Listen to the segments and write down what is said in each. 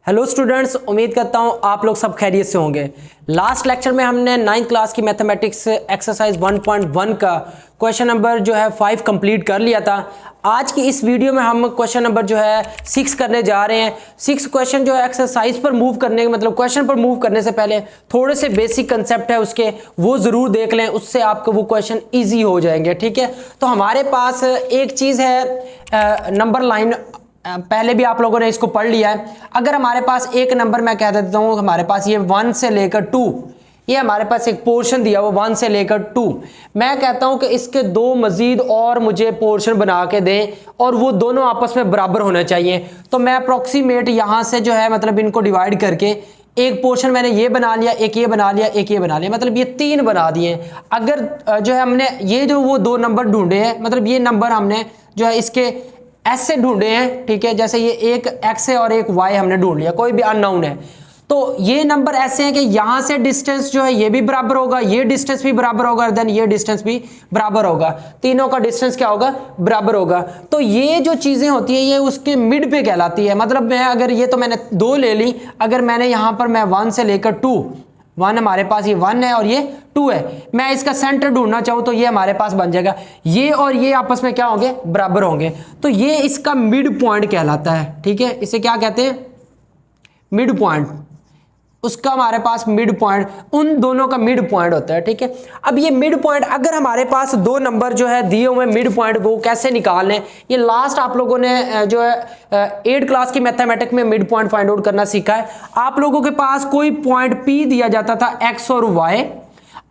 Hello students, उम्मीद करता हूँ आप लोग सब खैरियत से होंगे। लास्ट लेक्चर में हमने 9th क्लास की मैथमेटिक्स एक्सरसाइज 1.1 का क्वेश्चन नंबर जो है 5 कंप्लीट कर लिया था। आज की इस वीडियो में हम क्वेश्चन नंबर जो है 6 करने जा रहे हैं। 6 क्वेश्चन जो है एक्सरसाइज पर मूव करने मतलब क्वेश्चन पर मूव करने से पहले थोड़े से बेसिक कंसेप्ट है उसके, वो ज़रूर देख लें, उससे आपको वो क्वेश्चन ईजी हो जाएंगे। ठीक है, तो हमारे पास एक चीज़ है नंबर लाइन, पहले भी आप लोगों ने इसको पढ़ लिया है। अगर हमारे पास एक नंबर मैं कह देता हूँ, हमारे पास ये 1 से लेकर 2, ये हमारे पास एक पोर्शन दिया वो 1 से लेकर 2, मैं कहता हूं कि इसके दो मजीद और मुझे पोर्शन बना के दें और वो दोनों आपस में बराबर होने चाहिए। तो मैं अप्रोक्सीमेट यहां से जो है मतलब इनको डिवाइड करके एक पोर्शन मैंने ये बना लिया, एक ये बना लिया, एक ये बना लिया, मतलब ये 3 बना दिए। अगर जो है हमने ये जो वो 2 नंबर ढूंढे हैं, मतलब ये नंबर हमने जो है इसके ऐसे ढूंढे हैं, ठीक है, जैसे ये एक एक्स है और एक वाई हमने ढूंढ लिया, कोई भी अननोन है, तो ये नंबर ऐसे हैं कि यहां से डिस्टेंस जो है ये भी बराबर होगा, ये डिस्टेंस भी बराबर होगा, देन ये डिस्टेंस भी बराबर होगा, तीनों का डिस्टेंस क्या होगा, बराबर होगा। तो ये जो चीजें होती है ये उसके मिड पे कहलाती है। मतलब मैं अगर ये तो मैंने 2 ले ली, अगर मैंने यहां पर मैं 1 से लेकर 2, 1 हमारे पास ये 1 है और ये 2 है, मैं इसका सेंटर ढूंढना चाहूं तो ये हमारे पास बन जाएगा, ये और ये आपस में क्या होंगे, बराबर होंगे। तो ये इसका मिड पॉइंट कहलाता है। ठीक है, इसे क्या कहते हैं, मिड पॉइंट, उसका हमारे पास मिड पॉइंट, उन दोनों का मिड पॉइंट होता है। ठीक है, अब ये मिड पॉइंट अगर हमारे पास 2 नंबर जो है दिए हुए मिड पॉइंट, वो कैसे निकालने, ये लास्ट आप लोगों ने जो है 8th क्लास की मैथमेटिक्स में मिड पॉइंट फाइंड आउट करना सीखा है। आप लोगों के पास कोई पॉइंट P दिया जाता था x और y,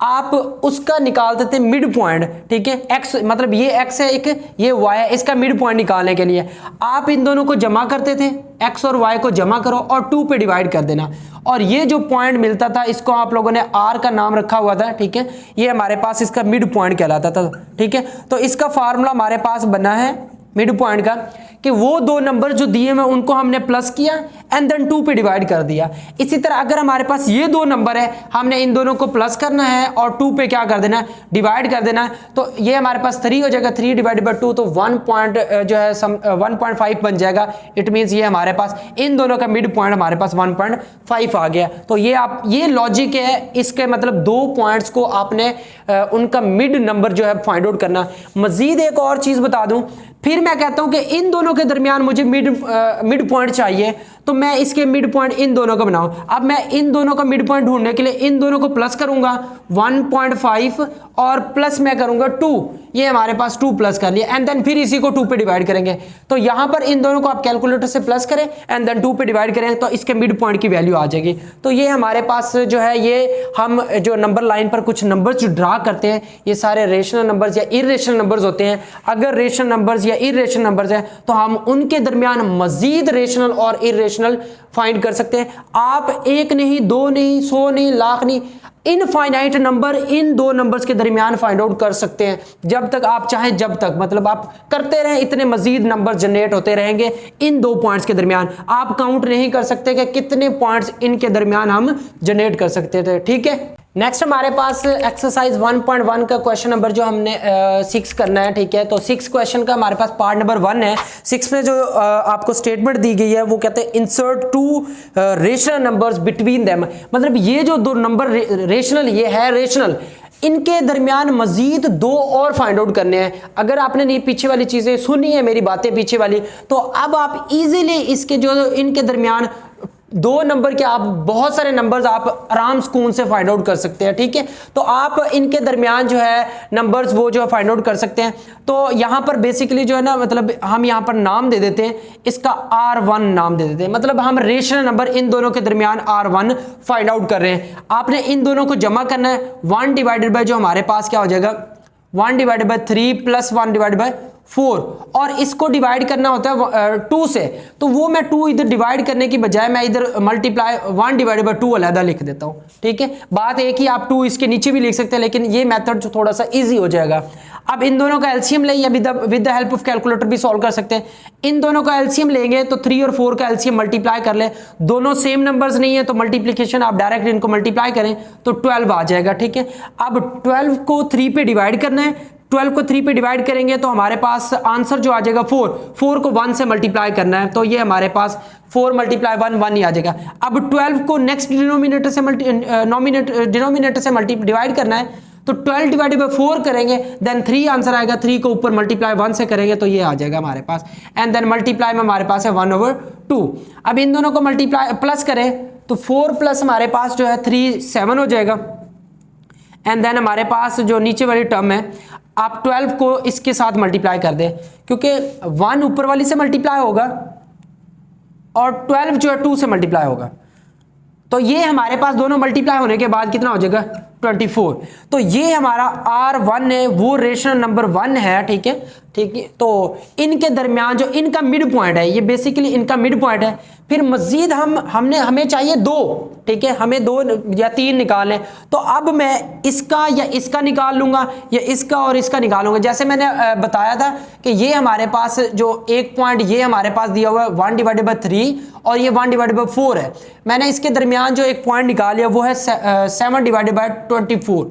आप उसका निकालते थे मिड पॉइंट। ठीक है, x मतलब ये x है, एक ये y है, इसका मिड पॉइंट निकालने के लिए आप इन दोनों को जमा करते थे, x और y को जमा करो और 2 पे डिवाइड कर देना, और ये जो पॉइंट मिलता था इसको आप लोगों ने r का नाम रखा हुआ था। ठीक है, ये हमारे पास इसका मिड पॉइंट कहलाता था। ठीक है, तो इसका फार्मूला हमारे पास बना है मिड पॉइंट का कि वो 2 नंबर जो दिए हैं उनको हमने प्लस किया एंड देन 2 पे डिवाइड कर दिया। इसी तरह अगर हमारे पास ये 2 नंबर है, हमने इन दोनों को प्लस करना है और 2 पे क्या कर देना है, डिवाइड कर देना है, तो ये हमारे पास 3 हो जाएगा, 3 डिवाइडेड बाय 2, तो 1 पॉइंट जो है 1.5 बन जाएगा। इट मींस ये हमारे पास इन दोनों का मिड पॉइंट हमारे पास 1.5 आ गया। तो ये आप ये लॉजिक है इसके, मतलब 2 पॉइंट्स को आपने उनका मिड नंबर जो है फाइंड आउट करना। मजीद एक और चीज बता दूं, फिर मैं कहता हूं कि इन दोनों के दरमियान मुझे मिड पॉइंट चाहिए, तो मैं इसके मिड पॉइंट इन दोनों का बनाऊं। अब मैं इन दोनों का मिड पॉइंट ढूंढने के लिए इन दोनों को प्लस करूंगा 1.5 और प्लस मैं करूंगा 2, ये हमारे पास 2 प्लस कर लिया, एंड देन फिर इसी को 2 पे डिवाइड करेंगे। तो यहां पर इन दोनों को आप कैलकुलेटर से प्लस करें एंड देन 2 पे डिवाइड करें तो इसके मिड पॉइंट की वैल्यू आ जाएगी। तो ये हमारे पास जो है, ये हम जो नंबर लाइन पर कुछ नंबर्स जो ड्रा करते हैं, ये सारे रेशनल नंबर्स या इर्रेशनल नंबर्स होते हैं। अगर रेशनल नंबर्स या इर्रेशनल नंबर्स हैं तो हम उनके दरमियान मजीद रेशनल और इर्रेशनल फाइंड कर सकते हैं। आप 1 नहीं, 2 नहीं, 100 नहीं, लाख नहीं, इनफाइनाइट नंबर इन 2 नंबर्स के दरमियान फाइंड आउट कर सकते हैं, जब तक आप चाहें, जब तक मतलब आप करते रहें, इतने मजीद नंबर जनरेट होते रहेंगे इन 2 पॉइंट्स के दरमियान। आप काउंट नहीं कर सकते कि कितने पॉइंट्स इनके दरमियान हम जनरेट कर सकते थे। ठीक है, नेक्स्ट हमारे पास एक्सरसाइज 1.1 का क्वेश्चन नंबर जो हमने 6 करना है। ठीक है, तो 6 क्वेश्चन का हमारे पास पार्ट नंबर 1 है। 6 में जो आपको स्टेटमेंट दी गई है वो कहते हैं insert 2 rational numbers between them, मतलब ये जो 2 नंबर रेशनल, ये है रेशनल, इनके दरमियान मजीद 2 और फाइंड आउट करने हैं। अगर आपने नहीं पीछे वाली चीजें सुनी है, मेरी बातें पीछे वाली, तो अब आप इजीली इसके जो इनके दरमियान 2 नंबर के आप बहुत सारे नंबर्स आप आराम सुकून से फाइंड आउट कर सकते हैं। ठीक है, तो आप इनके दरमियान जो है नंबर्स वो जो है फाइंड आउट कर सकते हैं। तो यहां पर बेसिकली जो है ना, मतलब हम यहां पर नाम दे देते हैं, इसका R1 नाम दे देते हैं, मतलब हम रेशनल नंबर इन दोनों के दरमियान R1 फाइंड आउट कर रहे हैं। आपने इन दोनों को जमा करना है, 1 डिवाइडेड बाय जो हमारे पास क्या हो जाएगा, 1 divided by 3 plus 1 divided by 4, और इसको डिवाइड करना होता है 2 से, तो वो मैं 2 इधर डिवाइड करने की बजाय मैं इधर मल्टीप्लाई 1 डिवाइडेड बाय 2 अलग लिख देता हूं। ठीक है, बात एक ही, आप 2 इसके नीचे भी लिख सकते हैं, लेकिन ये मेथड जो थोड़ा सा इजी हो जाएगा। अब इन दोनों का एलसीएम लें या with the help of calculator भी सॉल्व कर सकते हैं। इन दोनों का एलसीएम लेंगे तो 3 और 4 का एलसीएम मल्टीप्लाई कर लें, दोनों सेम नंबर्स नहीं है तो मल्टीप्लिकेशन आप डायरेक्ट इनको मल्टीप्लाई करें तो 12 आ जाएगा। ठीक है, अब 12 को 3 पे डिवाइड करना है, 12 को 3 पे डिवाइड करेंगे तो हमारे पास आंसर जो आ जाएगा 4 को 1 से मल्टीप्लाई करना है, तो ये हमारे पास 4 मल्टीप्लाई 1 1 ही आ जाएगा। अब 12 को नेक्स्ट डिनोमिनेटर से डिवाइड करना है, तो 12 डिवाइडेड बाय 4 करेंगे, देन 3 आंसर आएगा। 3 को ऊपर मल्टीप्लाई 1 से करेंगे तो ये आ जाएगा हमारे पास, एंड देन मल्टीप्लाई में हमारे पास है 1/2। अब इन दोनों को मल्टीप्लाई प्लस करें तो 4 प्लस हमारे पास जो है 3 7 हो जाएगा, एंड देन हमारे पास जो नीचे वाली टर्म है, आप 12 को इसके साथ मल्टीप्लाई कर दें, क्योंकि 1 ऊपर वाली से मल्टीप्लाई होगा और 12 जो है 2 से मल्टीप्लाई होगा, तो ये हमारे पास दोनों मल्टीप्लाई होने के बाद कितना हो जाएगा 24। तो ये हमारा R1 है, वो रेशनल नंबर 1 है, ठीक है। तो इनके दरमियान जो इनका मिड पॉइंट है, ये बेसिकली इनका मिड पॉइंट है। फिर मजीद हमें चाहिए 2, ठीक है, हमें 2 या 3 निकालने, तो अब मैं इसका या इसका निकाल लूंगा या इसका और इसका निकालूंगा। जैसे मैंने बताया था कि ये हमारे पास जो एक पॉइंट ये हमारे पास दिया हुआ है 1/3 और ये 1/4 है। मैंने इसके दरमियान जो एक पॉइंट निकाल लिया वो है 7/24।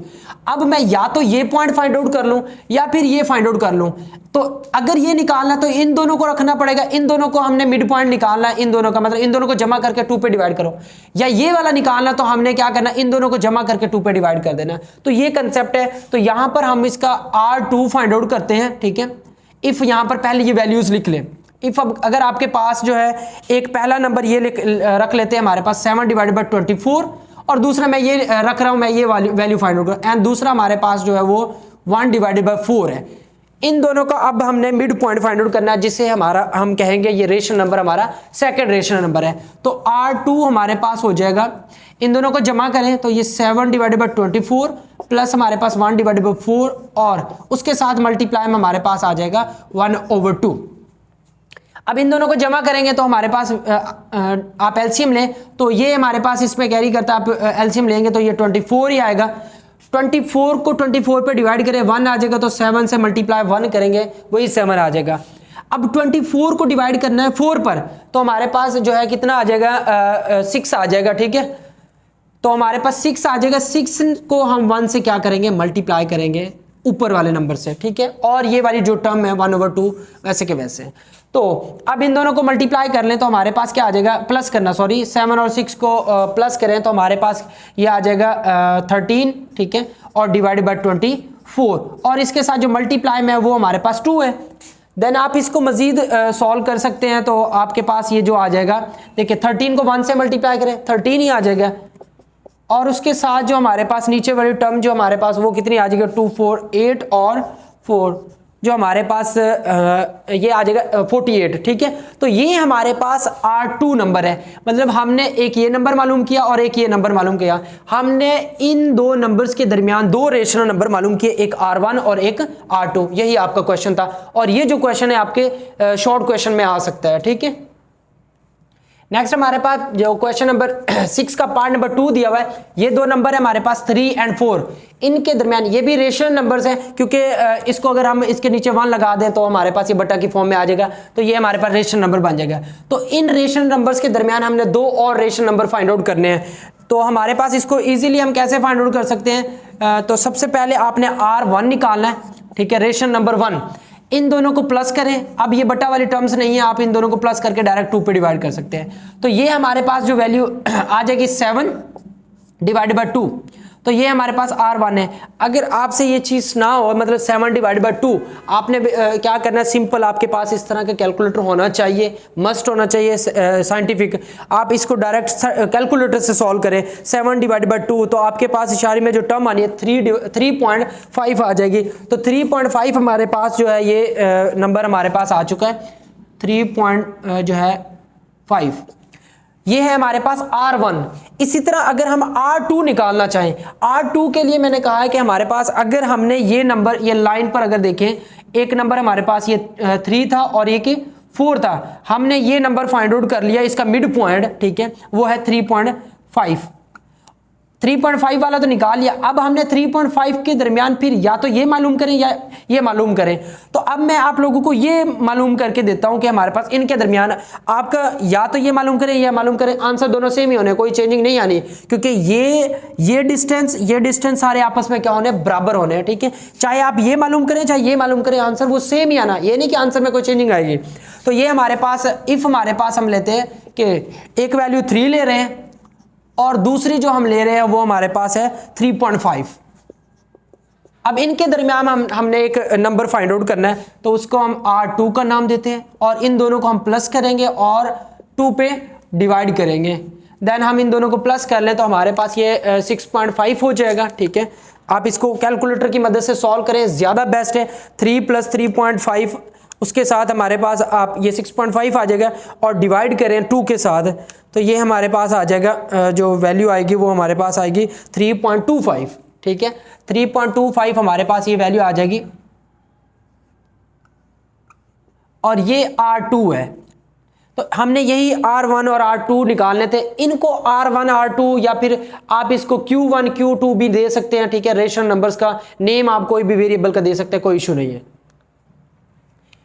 अब मैं या तो ये पॉइंट फाइंड आउट कर लूं या फिर ये फाइंड आउट कर लूं। तो अगर ये निकालना तो इन दोनों को रखना पड़ेगा, इन दोनों को हमने मिड पॉइंट निकालना है, इन दोनों का मतलब इन दोनों को जमा करके 2 पे डिवाइड करो, या ये वाला निकालना तो हमने क्या करना, इन दोनों को जमा करके 2 पे डिवाइड कर देना। तो ये कंसेप्ट है। तो यहां पर हम इसका R2 फाइंड आउट करते हैं, ठीक है। इफ यहां पर पहले ये वैल्यूज लिख लें। इफ अगर आपके पास जो है एक पहला नंबर ये रख लेते हैं हमारे पास 7/24 और दूसरा मैं ये रख रहा हूं, मैं ये वैल्यू फाइंड आउट कर, एंड दूसरा हमारे पास जो है वो 1/4 है। इन दोनों का अब हमने मिड पॉइंट फाइंड आउट करना है, जिसे हम कहेंगे ये रेशनल नंबर हमारा सेकंड रेशनल नंबर है। तो R2 हमारे पास हो जाएगा, इन दोनों को जमा करें तो ये 7/24 प्लस हमारे पास 1/4 और उसके साथ मल्टीप्लाई में हमारे पास आ जाएगा 1/2। अब इन दोनों को जमा करेंगे तो हमारे पास आप एलसीएम लें तो ये हमारे पास इसमें कैरी करता है, आप एलसीएम लेंगे तो ये 24 ही आएगा। 24 को 24 पे डिवाइड करें 1 आ जाएगा, तो 7 से मल्टीप्लाई 1 करेंगे वही 7 आ जाएगा। अब 24 को डिवाइड करना है 4 पर, तो हमारे पास जो है कितना आ जाएगा 6 आ जाएगा, ठीक है। तो हमारे पास 6 आ जाएगा। 6 को हम 1 से क्या करेंगे, मल्टीप्लाई करेंगे ऊपर वाले नंबर से, ठीक है। और ये वाली जो टर्म है 1/2 वैसे के वैसे। तो अब इन दोनों को मल्टीप्लाई कर लें तो हमारे पास क्या आ जाएगा, प्लस करना, सॉरी 7 और 6 को प्लस करें तो हमारे पास ये आ जाएगा 13, ठीक है, और डिवाइडेड बाय 24, और इसके साथ जो मल्टीप्लाई में है वो हमारे पास 2 है। देन आप इसको मजीद सॉल्व कर सकते हैं, तो आपके पास ये जो आ जाएगा, देखिए 13 को 1 से मल्टीप्लाई करें 13 ही आ जाएगा, और उसके साथ जो हमारे पास नीचे वाली टर्म जो हमारे पास वो कितनी आ जाएगी 2 4 8 और 4, जो हमारे पास ये आ जाएगा 48, ठीक है। तो ये हमारे पास R2 नंबर है, मतलब हमने एक ये नंबर मालूम किया और एक ये नंबर मालूम किया। हमने इन दो नंबर्स के दरमियान 2 रेशनल नंबर मालूम किए, एक R1 और एक R2। यही आपका क्वेश्चन था, और ये जो क्वेश्चन है आपके शॉर्ट क्वेश्चन में आ सकता है, ठीक है। नेक्स्ट हमारे पास जो क्वेश्चन नंबर 6 का पार्ट नंबर 2 दिया हुआ है, ये 2 नंबर है हमारे पास 3 और 4, इनके दरमियान ये भी रेशनल नंबर्स हैं, क्योंकि इसको अगर हम इसके नीचे 1 लगा दें तो हमारे पास ये बट्टा की फॉर्म में आ जाएगा, तो ये हमारे पास रेशनल नंबर बन जाएगा। तो इन रेशनल नंबर्स के दरमियान हमने 2 और रेशनल नंबर फाइंड आउट करने हैं। तो हमारे पास इसको ईजिली हम कैसे फाइंड आउट कर सकते हैं, तो सबसे पहले आपने R1 निकालना है, ठीक है, रेशनल नंबर 1। इन दोनों को प्लस करें, अब ये बटा वाली टर्म्स नहीं है, आप इन दोनों को प्लस करके डायरेक्ट 2 पे डिवाइड कर सकते हैं। तो ये हमारे पास जो वैल्यू आ जाएगी 7 डिवाइडेड बाय 2, तो ये हमारे पास R1 है। अगर आपसे ये चीज़ ना हो, मतलब 7 डिवाइडेड बाय 2, आपने क्या करना है, सिंपल आपके पास इस तरह का कैलकुलेटर होना चाहिए, मस्ट होना चाहिए साइंटिफिक। आप इसको डायरेक्ट कैलकुलेटर से सॉल्व करें। 7 डिवाइडेड बाय 2, तो आपके पास इशारे में जो टर्म आनी है 3.5 आ जाएगी। तो 3.5 हमारे पास जो है ये नंबर हमारे पास आ चुका है, 3.5 ये है हमारे पास R1। इसी तरह अगर हम R2 निकालना चाहें, R2 के लिए मैंने कहा है कि हमारे पास अगर हमने ये नंबर, ये लाइन पर अगर देखें, एक नंबर हमारे पास ये 3 था और एक 4 था, हमने ये नंबर फाइंड आउट कर लिया, इसका मिड पॉइंट, ठीक है, वो है 3.5। 3.5 वाला तो निकाल लिया। अब हमने 3.5 के दरमियान फिर या तो ये मालूम करें या ये मालूम करें। तो अब मैं आप लोगों को ये मालूम करके देता हूं कि हमारे पास इनके दरमियान आपका या तो ये मालूम करें या मालूम करें, आंसर दोनों सेम ही होने, कोई चेंजिंग नहीं आनी, क्योंकि ये डिस्टेंस सारे आपस में क्या होने, बराबर होने हैं। ठीक है, चाहे आप ये मालूम करें चाहे ये मालूम करें, आंसर वो सेम ही आना, ये नहीं कि आंसर में कोई चेंजिंग आएगी। तो ये हमारे पास इफ हमारे पास हम लेते हैं कि एक वैल्यू 3 ले रहे हैं और दूसरी जो हम ले रहे हैं वो हमारे पास है 3.5। अब इनके दरमियान हमने एक नंबर फाइंड आउट करना है, तो उसको हम R2 का नाम देते हैं और इन दोनों को हम प्लस करेंगे और 2 पे डिवाइड करेंगे। देन हम इन दोनों को प्लस कर लें तो हमारे पास ये 6.5 हो जाएगा। ठीक है, आप इसको कैलकुलेटर की मदद से सॉल्व करें, ज़्यादा बेस्ट है। 3 + 3.5 उसके साथ हमारे पास आप ये 6.5 आ जाएगा और डिवाइड करें 2 के साथ, तो ये हमारे पास आ जाएगा, जो वैल्यू आएगी वो हमारे पास आएगी 3.25। ठीक है, 3.25 हमारे पास ये वैल्यू आ जाएगी और ये R2 है। तो हमने यही R1 और R2 निकालने थे, इनको R1 R2 या फिर आप इसको Q1 Q2 भी दे सकते हैं। ठीक है, रेशनल नंबर्स का नेम आप कोई भी वेरिएबल का दे सकते हैं, कोई इशू नहीं है।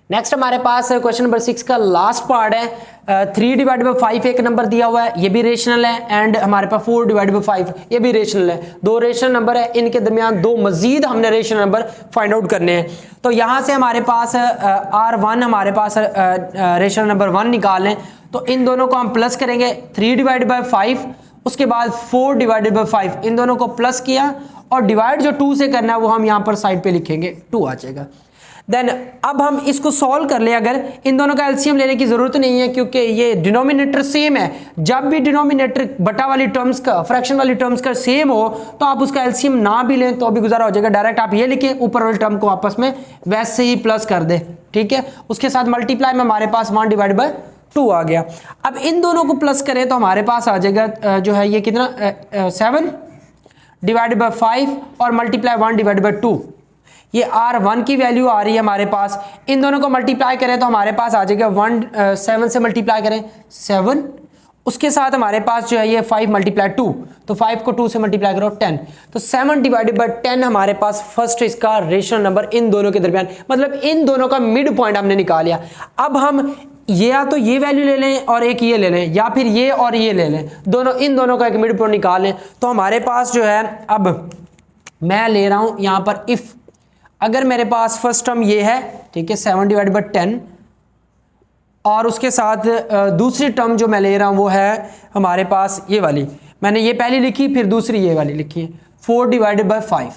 नेक्स्ट हमारे पास क्वेश्चन नंबर 6 का लास्ट पार्ट है। 3/5 एक नंबर दिया हुआ है, ये भी रेशनल है, एंड हमारे पास 4/5 ये भी रेशनल है। दो रेशनल नंबर है, इनके दरमियान दो मजीद हमने रेशनल नंबर फाइंड आउट करने हैं। तो यहाँ से हमारे पास R1 हमारे पास रेशनल नंबर 1 निकाल लें, तो इन दोनों को हम प्लस करेंगे 3/5, उसके बाद 4/5, इन दोनों को प्लस किया और डिवाइड जो 2 से करना है वो हम यहाँ पर साइड पे लिखेंगे, 2 आ जाएगा। देन अब हम इसको सॉल्व कर ले, अगर इन दोनों का एलसीएम लेने की जरूरत नहीं है क्योंकि ये डिनोमिनेटर सेम है। जब भी डिनोमिनेटर बटा वाली टर्म्स का, फ्रैक्शन वाली टर्म्स का सेम हो तो आप उसका एलसीएम ना भी लें तो भी गुजारा हो जाएगा। डायरेक्ट आप ये लिखे ऊपर वाली टर्म को आपस में वैसे ही प्लस कर दे। ठीक है, उसके साथ मल्टीप्लाई में हमारे पास 1/2 आ गया। अब इन दोनों को प्लस करें तो हमारे पास आ जाएगा जो है ये कितना 7/5 और मल्टीप्लाई 1/2। ये R1 की वैल्यू आ रही है हमारे पास, इन दोनों को मल्टीप्लाई करें तो हमारे पास आ जाएगा 7 से मल्टीप्लाई करें 7, उसके साथ हमारे पास जो है ये 5 × 2, तो 5 को 2 से मल्टीप्लाई करो 10, तो 7/10 हमारे पास फर्स्ट इसका रेशनल नंबर इन दोनों के दरमियान, मतलब इन दोनों का मिड पॉइंट हमने निकाल लिया। अब हम ये या तो ये वैल्यू ले लें और एक ये ले लें, या फिर ये और ये ले लें, दोनों इन दोनों का एक मिड पॉइंट निकाल लें। तो हमारे पास जो है, अब मैं ले रहा हूं यहां पर इफ, अगर मेरे पास फर्स्ट टर्म ये है, ठीक है 7/10, और उसके साथ दूसरी टर्म जो मैं ले रहा हूं वो है हमारे पास ये वाली, मैंने ये पहली लिखी फिर दूसरी ये वाली लिखी है 4/5,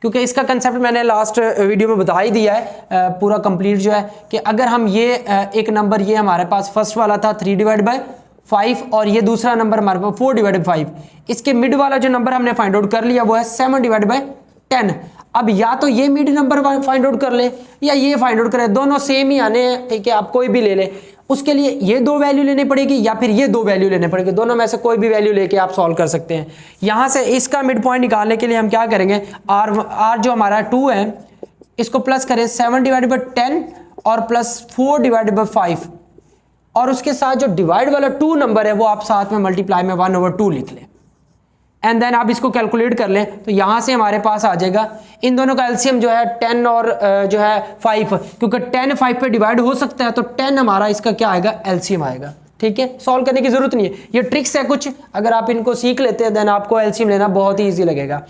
क्योंकि इसका कंसेप्ट मैंने लास्ट वीडियो में बता ही दिया है पूरा कंप्लीट जो है, कि अगर हम ये एक नंबर ये हमारे पास फर्स्ट वाला था 3/5 और ये दूसरा नंबर हमारे पास 4/5, इसके मिड वाला जो नंबर हमने फाइंड आउट कर लिया वो है 7/10। अब या तो ये मिड नंबर फाइंड आउट कर ले या ये फाइंड आउट करें, दोनों सेम ही आने हैं। ठीक है, आप कोई भी ले ले, उसके लिए ये दो वैल्यू लेनी पड़ेगी या फिर ये दो वैल्यू लेने पड़ेगी, दोनों में से कोई भी वैल्यू लेके आप सॉल्व कर सकते हैं। यहां से इसका मिड पॉइंट निकालने के लिए हम क्या करेंगे, R जो हमारा 2 है इसको प्लस करें 7/10 और प्लस 4/5, और उसके साथ जो डिवाइड वाला 2 नंबर है वो आप साथ में मल्टीप्लाई में 1/2 लिख लें, एंड देन आप इसको कैलकुलेट कर लें। तो यहां से हमारे पास आ जाएगा इन दोनों का एलसीएम जो है 10 और जो है 5, क्योंकि 10 5 पे डिवाइड हो सकता है, तो 10 हमारा इसका क्या आएगा, एलसीएम आएगा। ठीक है, सॉल्व करने की जरूरत नहीं है, ये ट्रिक्स है कुछ, अगर आप इनको सीख लेते हैं देन आपको एलसीएम लेना बहुत ही ईजी लगेगा।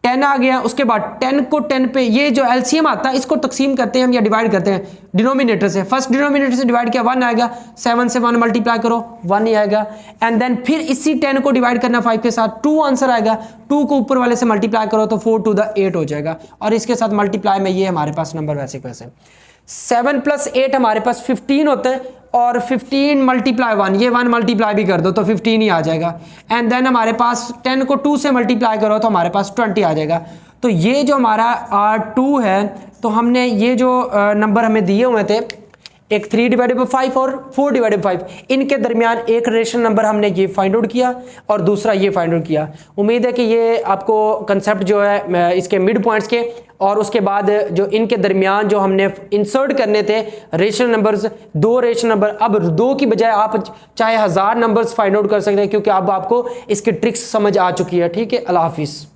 10 आ गया, उसके बाद 10 को 10 पे ये जो एलसीएम आता है इसको तकसीम करते हैं हम या डिवाइड करते हैं डिनोमिनेटर से, फर्स्ट डिनोमिनेटर से डिवाइड किया 1 आएगा, 7 से 1 मल्टीप्लाई करो 1 ही आएगा, एंड देन फिर इसी 10 को डिवाइड करना 5 के साथ, 2 आंसर आएगा, 2 को ऊपर वाले से मल्टीप्लाई करो तो 4 to the 8 हो जाएगा, और इसके साथ मल्टीप्लाई में ये हमारे पास नंबर वैसे कैसे 7 + 8 हमारे पास 15 होता है, और 15 × 1 ये 1 मल्टीप्लाई भी कर दो तो 15 ही आ जाएगा, एंड देन हमारे पास 10 को 2 से मल्टीप्लाई करो तो हमारे पास 20 आ जाएगा। तो ये जो हमारा R2 है, तो हमने ये जो नंबर हमें दिए हुए थे एक 3/5 और 4/5, इनके दरमियान एक रेशनल नंबर हमने ये फाइंड आउट किया और दूसरा ये फाइंड आउट किया। उम्मीद है कि ये आपको कंसेप्ट जो है इसके मिड पॉइंट्स के और उसके बाद जो इनके दरमियान जो हमने इंसर्ट करने थे रेशनल नंबर्स, 2 रेशनल नंबर, अब 2 की बजाय आप चाहे 1000 नंबर्स फाइंड आउट कर सकते हैं, क्योंकि अब आपको इसकी ट्रिक्स समझ आ चुकी है। ठीक है, अल्लाह हाफिज़।